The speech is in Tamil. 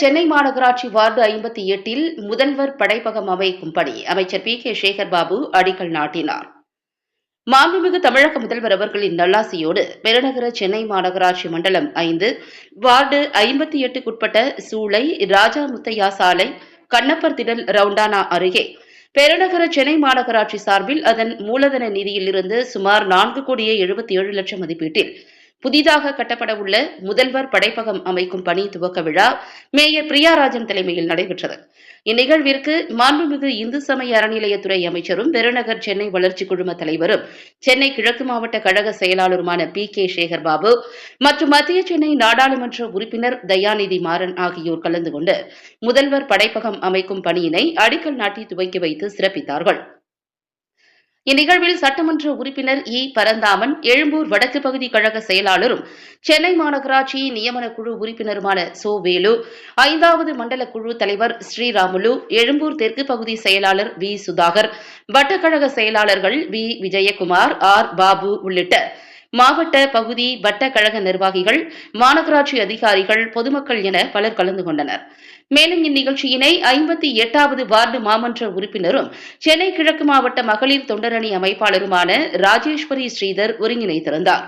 சென்னை மாநகராட்சி வார்டு 58 முதல்வர் படைப்பகம் அமைக்கும் பணி அமைச்சர் பி. கே. சேகர் பாபு அடிக்கல் நாட்டினார். மாண்புமிகு தமிழக முதல்வர் அவர்களின் நல்லாசியோடு பெருநகர சென்னை மாநகராட்சி மண்டலம் 5 வார்டு 58க்குட்பட்ட சூளை, ராஜா முத்தையா சாலை, கண்ணப்பர் திடல் ரவுண்டானா அருகே பெருநகர சென்னை மாநகராட்சி சார்பில் அதன் மூலதன நிதியிலிருந்து சுமார் 4,77,00,000 மதிப்பீட்டில் புதிதாக கட்டப்பட உள்ள முதல்வர் படைப்பகம் அமைக்கும் பணி துவக்க விழா மேயர் பிரியாராஜன் தலைமையில் நடைபெற்றது. இந்நிகழ்விற்கு மாண்புமிகு இந்து சமய அறநிலையத்துறை அமைச்சரும் பெருநகர் சென்னை வளர்ச்சி குழும தலைவரும் சென்னை கிழக்கு மாவட்ட கழக செயலாளருமான பி. கே. சேகர் பாபு மற்றும் மத்திய சென்னை நாடாளுமன்ற உறுப்பினர் தயாநிதி மாறன் ஆகியோர் கலந்து கொண்டு முதல்வர் படைப்பகம் அமைக்கும் பணியினை அடிக்கல் நாட்டி துவக்கி வைத்து சிறப்பித்தார்கள். இந்நிகழ்வில் சட்டமன்ற உறுப்பினர் இ. பரந்தாமன், எழும்பூர் வடக்கு பகுதி கழக செயலாளரும் சென்னை மாநகராட்சி நியமன குழு உறுப்பினருமான சோ. வேலு, 5வது மண்டல குழு தலைவர் ஸ்ரீராமுலு, எழும்பூர் தெற்கு பகுதி செயலாளர் வி. சுதாகர், வட்டக்கழக செயலாளர்கள் வி. விஜயகுமார், ஆர். பாபு உள்ளிட்ட மாவட்ட, பகுதி, வட்ட கழக நிர்வாகிகள், மாநகராட்சி அதிகாரிகள், பொதுமக்கள் என பலர் கலந்து கொண்டனர். மேலும் இந்நிகழ்ச்சியினை 58வது வார்டு மாமன்ற உறுப்பினரும் சென்னை கிழக்கு மாவட்ட மகளிர் தொண்டரணி அமைப்பாளருமான ராஜேஸ்வரி ஸ்ரீதர் ஒருங்கிணைத்திருந்தார்.